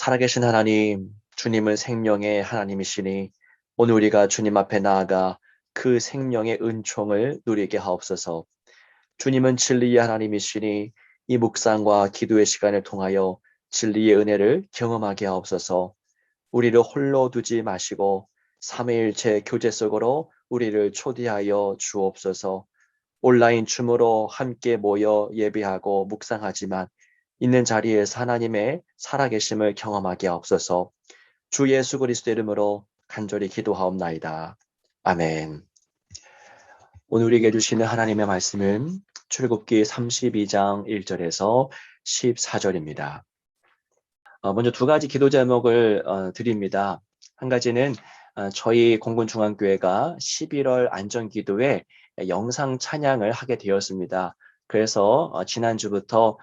살아계신 하나님, 주님은 생명의 하나님이시니 오늘 우리가 주님 앞에 나아가 그 생명의 은총을 누리게 하옵소서. 주님은 진리의 하나님이시니 이 묵상과 기도의 시간을 통하여 진리의 은혜를 경험하게 하옵소서. 우리를 홀로 두지 마시고 삼위일체 교제 속으로 우리를 초대하여 주옵소서. 온라인 줌으로 함께 모여 예배하고 묵상하지만 있는 자리에서 하나님의 살아계심을 경험하게 하옵소서. 주 예수 그리스도 이름으로 간절히 기도하옵나이다. 아멘. 오늘 우리에게 주시는 하나님의 말씀은 출애굽기 32장 1절에서 14절입니다. 먼저 두 가지 기도 제목을 드립니다. 한 가지는 저희 공군중앙교회가 11월 안전기도에 영상 찬양을 하게 되었습니다. 그래서 지난주부터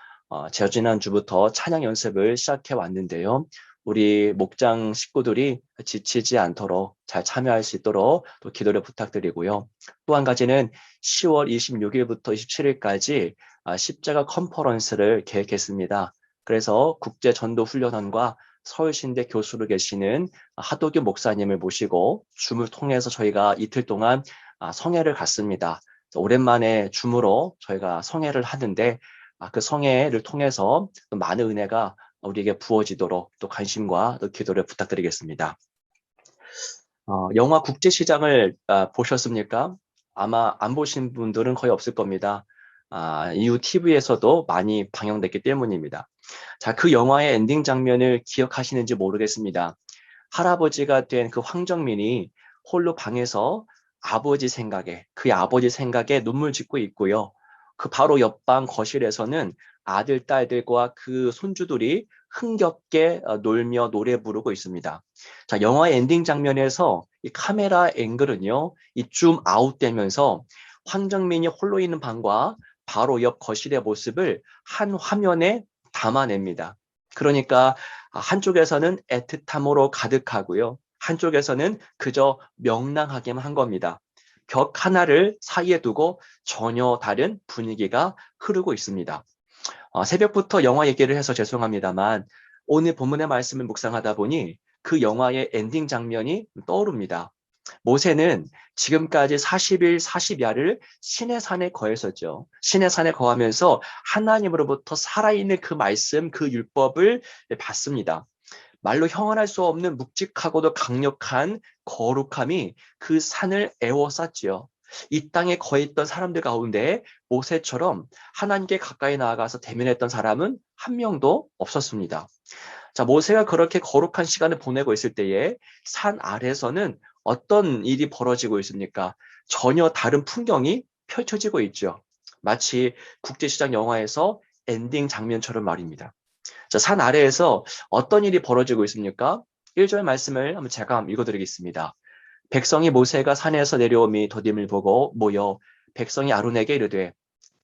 찬양 연습을 시작해 왔는데요. 우리 목장 식구들이 지치지 않도록 잘 참여할 수 있도록 또 기도를 부탁드리고요. 또 한 가지는 10월 26일부터 27일까지 십자가 컨퍼런스를 계획했습니다. 그래서 국제전도훈련원과 서울신대 교수로 계시는 하도규 목사님을 모시고 줌을 통해서 저희가 이틀 동안 성회를 갔습니다. 오랜만에 줌으로 저희가 성회를 하는데 그 성회를 통해서 많은 은혜가 우리에게 부어지도록 또 관심과 또 기도를 부탁드리겠습니다. 영화 국제시장을 보셨습니까? 아마 안 보신 분들은 거의 없을 겁니다. 이후 TV에서도 많이 방영됐기 때문입니다. 자, 그 영화의 엔딩 장면을 기억하시는지 모르겠습니다. 할아버지가 된 그 황정민이 홀로 방에서 그의 아버지 생각에 눈물 짓고 있고요. 그 바로 옆방 거실에서는 아들, 딸들과 그 손주들이 흥겹게 놀며 노래 부르고 있습니다. 자, 영화의 엔딩 장면에서 이 카메라 앵글은요, 이 줌 아웃되면서 황정민이 홀로 있는 방과 바로 옆 거실의 모습을 한 화면에 담아냅니다. 그러니까 한쪽에서는 애틋함으로 가득하고요. 한쪽에서는 그저 명랑하게만 한 겁니다. 벽 하나를 사이에 두고 전혀 다른 분위기가 흐르고 있습니다. 새벽부터 영화 얘기를 해서 죄송합니다만 오늘 본문의 말씀을 묵상하다 보니 그 영화의 엔딩 장면이 떠오릅니다. 모세는 지금까지 40일 40야를 시내산에 거했었죠. 시내산에 거하면서 하나님으로부터 살아있는 그 말씀, 그 율법을 받습니다. 말로 형언할 수 없는 묵직하고도 강력한 거룩함이 그 산을 에워쌌지요. 이 땅에 거했던 사람들 가운데 모세처럼 하나님께 가까이 나아가서 대면했던 사람은 한 명도 없었습니다. 자, 모세가 그렇게 거룩한 시간을 보내고 있을 때에 산 아래에서는 어떤 일이 벌어지고 있습니까? 전혀 다른 풍경이 펼쳐지고 있죠. 마치 국제시장 영화에서 엔딩 장면처럼 말입니다. 자, 산 아래에서 어떤 일이 벌어지고 있습니까? 1절 말씀을 한번 제가 읽어드리겠습니다. 백성이 모세가 산에서 내려오미 더딤을 보고 모여 백성이 아론에게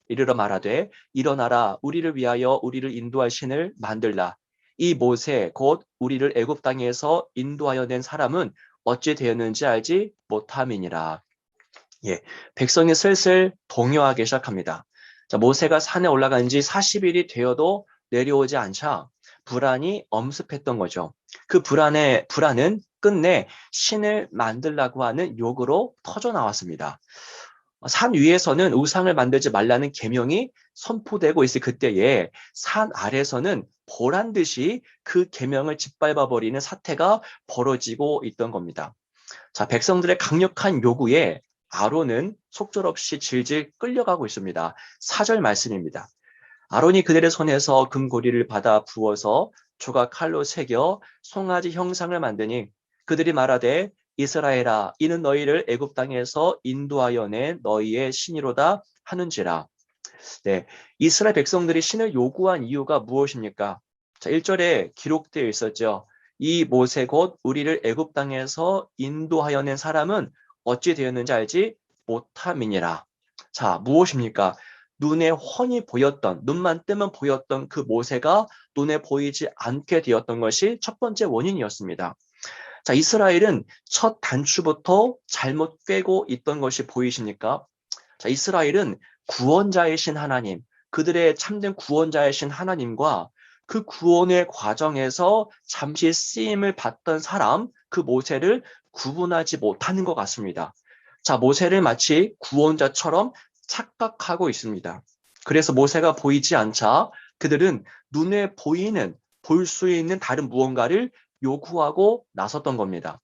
이르러 말하되 일어나라 우리를 위하여 우리를 인도할 신을 만들라. 이 모세 곧 우리를 애굽 땅에서 인도하여 낸 사람은 어찌 되었는지 알지 못함이니라. 예, 백성이 슬슬 동요하기 시작합니다. 자, 모세가 산에 올라간 지 40일이 되어도 내려오지 않자 불안이 엄습했던 거죠. 그 불안은 끝내 신을 만들라고 하는 욕으로 터져 나왔습니다. 산 위에서는 우상을 만들지 말라는 계명이 선포되고 있을 그때에 산 아래서는 보란 듯이 그 계명을 짓밟아 버리는 사태가 벌어지고 있던 겁니다. 자, 백성들의 강력한 요구에 아론은 속절없이 질질 끌려가고 있습니다. 4절 말씀입니다. 아론이 그들의 손에서 금고리를 받아 부어서 조각 칼로 새겨 송아지 형상을 만드니 그들이 말하되 이스라엘아 이는 너희를 애굽 땅에서 인도하여 낸 너희의 신이로다 하는지라. 네, 이스라엘 백성들이 신을 요구한 이유가 무엇입니까? 자, 1절에 기록되어 있었죠. 이 모세 곧 우리를 애굽 땅에서 인도하여 낸 사람은 어찌 되었는지 알지 못함이니라. 자, 무엇입니까? 눈에 훤히 보였던, 눈만 뜨면 보였던 그 모세가 눈에 보이지 않게 되었던 것이 첫 번째 원인이었습니다. 자, 이스라엘은 첫 단추부터 잘못 꿰고 있던 것이 보이십니까? 자, 이스라엘은 구원자이신 하나님, 그들의 참된 구원자이신 하나님과 그 구원의 과정에서 잠시 쓰임을 받던 사람, 그 모세를 구분하지 못하는 것 같습니다. 자, 모세를 마치 구원자처럼 착각하고 있습니다. 그래서 모세가 보이지 않자 그들은 눈에 보이는, 볼 수 있는 다른 무언가를 요구하고 나섰던 겁니다.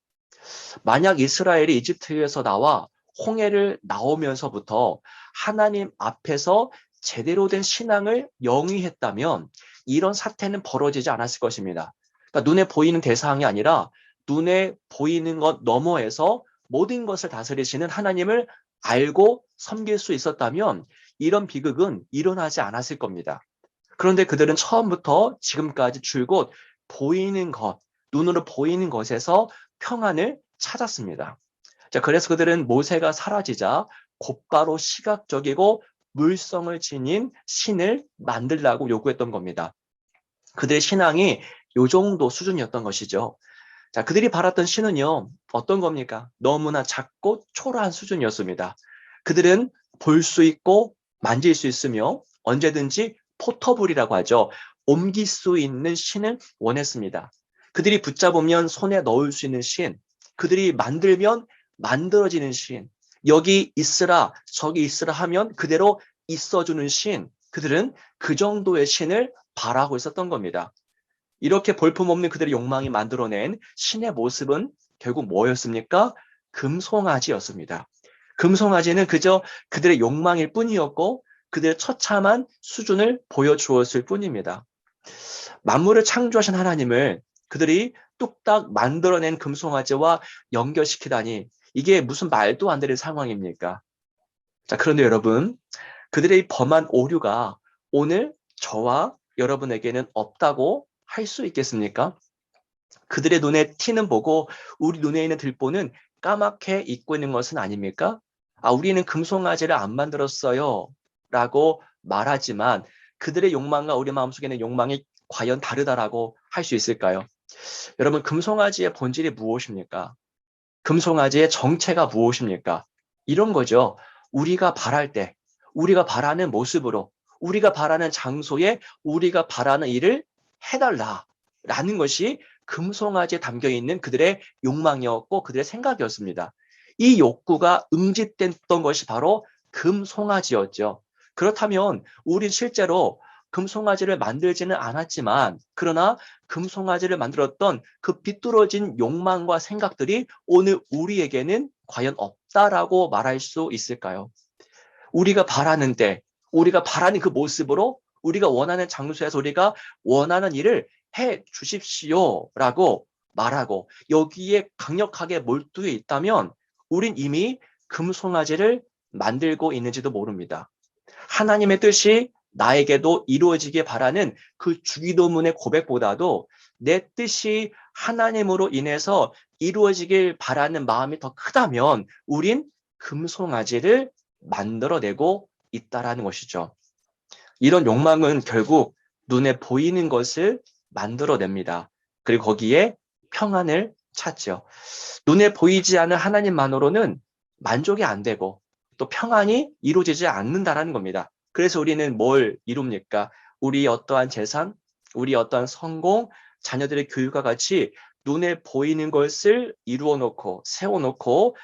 만약 이스라엘이 이집트에서 나와 홍해를 나오면서부터 하나님 앞에서 제대로 된 신앙을 영위했다면 이런 사태는 벌어지지 않았을 것입니다. 그러니까 눈에 보이는 대상이 아니라 눈에 보이는 것 너머에서 모든 것을 다스리시는 하나님을 알고 섬길 수 있었다면 이런 비극은 일어나지 않았을 겁니다. 그런데 그들은 처음부터 지금까지 줄곧 보이는 것, 눈으로 보이는 것에서 평안을 찾았습니다. 자, 그래서 그들은 모세가 사라지자 곧바로 시각적이고 물성을 지닌 신을 만들라고 요구했던 겁니다. 그들의 신앙이 요 정도 수준이었던 것이죠. 자, 그들이 바랐던 신은요, 어떤 겁니까? 너무나 작고 초라한 수준이었습니다. 그들은 볼 수 있고 만질 수 있으며 언제든지 포터블이라고 하죠. 옮길 수 있는 신을 원했습니다. 그들이 붙잡으면 손에 넣을 수 있는 신, 그들이 만들면 만들어지는 신, 여기 있으라 저기 있으라 하면 그대로 있어주는 신, 그들은 그 정도의 신을 바라고 있었던 겁니다. 이렇게 볼품없는 그들의 욕망이 만들어낸 신의 모습은 결국 뭐였습니까? 금송아지였습니다. 금송아지는 그저 그들의 욕망일 뿐이었고 그들의 처참한 수준을 보여주었을 뿐입니다. 만물을 창조하신 하나님을 그들이 뚝딱 만들어낸 금송아지와 연결시키다니 이게 무슨 말도 안 되는 상황입니까? 자, 그런데 여러분, 그들의 범한 오류가 오늘 저와 여러분에게는 없다고 할 수 있겠습니까? 그들의 눈에 티는 보고 우리 눈에 있는 들보는 까맣게 잊고 있는 것은 아닙니까? 아, 우리는 금송아지를 안 만들었어요 라고 말하지만 그들의 욕망과 우리 마음속에 있는 욕망이 과연 다르다라고 할 수 있을까요? 여러분, 금송아지의 본질이 무엇입니까? 금송아지의 정체가 무엇입니까? 이런 거죠. 우리가 바랄 때, 우리가 바라는 모습으로, 우리가 바라는 장소에 우리가 바라는 일을 해달라라는 것이 금송아지에 담겨있는 그들의 욕망이었고 그들의 생각이었습니다. 이 욕구가 응집됐던 것이 바로 금송아지였죠. 그렇다면 우린 실제로 금송아지를 만들지는 않았지만 그러나 금송아지를 만들었던 그 비뚤어진 욕망과 생각들이 오늘 우리에게는 과연 없다라고 말할 수 있을까요? 우리가 바라는데 우리가 바라는 그 모습으로 우리가 원하는 장소에서 우리가 원하는 일을 해 주십시오라고 말하고 여기에 강력하게 몰두해 있다면 우린 이미 금송아지를 만들고 있는지도 모릅니다. 하나님의 뜻이 나에게도 이루어지게 바라는 그 주기도문의 고백보다도 내 뜻이 하나님으로 인해서 이루어지길 바라는 마음이 더 크다면 우린 금송아지를 만들어내고 있다라는 것이죠. 이런 욕망은 결국 눈에 보이는 것을 만들어냅니다. 그리고 거기에 평안을 찾죠. 눈에 보이지 않는 하나님만으로는 만족이 안 되고 또 평안이 이루어지지 않는다라는 겁니다. 그래서 우리는 뭘 이룹니까? 우리 어떠한 재산, 우리 어떠한 성공, 자녀들의 교육과 같이 눈에 보이는 것을 이루어 놓고 세워놓고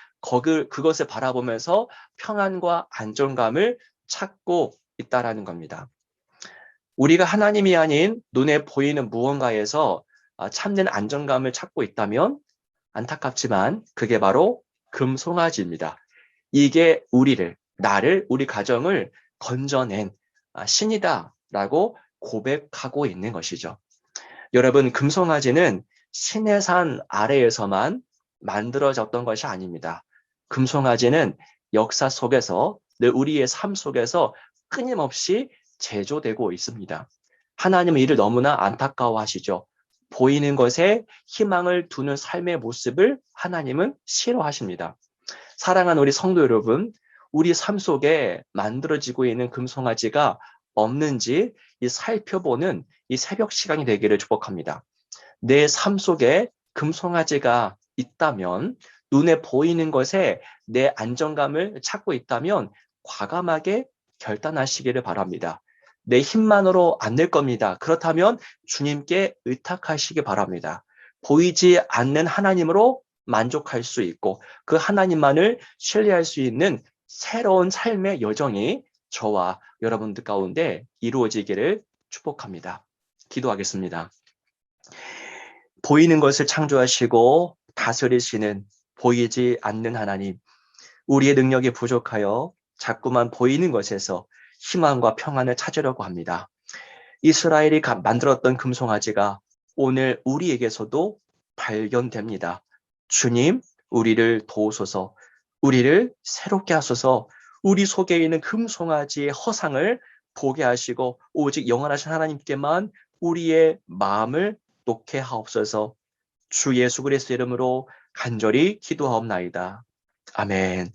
그것을 바라보면서 평안과 안정감을 찾고 있다라는 겁니다. 우리가 하나님이 아닌 눈에 보이는 무언가에서 참된 안정감을 찾고 있다면 안타깝지만 그게 바로 금송아지입니다. 이게 나를, 우리 가정을 건져낸 신이다라고 고백하고 있는 것이죠. 여러분, 금송아지는 신의 산 아래에서만 만들어졌던 것이 아닙니다. 금송아지는 역사 속에서 늘 우리의 삶 속에서 끊임없이 제조되고 있습니다. 하나님은 이를 너무나 안타까워하시죠. 보이는 것에 희망을 두는 삶의 모습을 하나님은 싫어하십니다. 사랑하는 우리 성도 여러분, 우리 삶 속에 만들어지고 있는 금송아지가 없는지 살펴보는 이 새벽 시간이 되기를 축복합니다. 내 삶 속에 금송아지가 있다면, 눈에 보이는 것에 내 안정감을 찾고 있다면 과감하게 결단하시기를 바랍니다. 내 힘만으로 안 될 겁니다. 그렇다면 주님께 의탁하시기 바랍니다. 보이지 않는 하나님으로 만족할 수 있고 그 하나님만을 신뢰할 수 있는 새로운 삶의 여정이 저와 여러분들 가운데 이루어지기를 축복합니다. 기도하겠습니다. 보이는 것을 창조하시고 다스리시는 보이지 않는 하나님, 우리의 능력이 부족하여 자꾸만 보이는 것에서 희망과 평안을 찾으려고 합니다. 이스라엘이 만들었던 금송아지가 오늘 우리에게서도 발견됩니다. 주님, 우리를 도우소서, 우리를 새롭게 하소서, 우리 속에 있는 금송아지의 허상을 보게 하시고 오직 영원하신 하나님께만 우리의 마음을 놓게 하옵소서. 주 예수 그리스도 이름으로 간절히 기도하옵나이다. 아멘.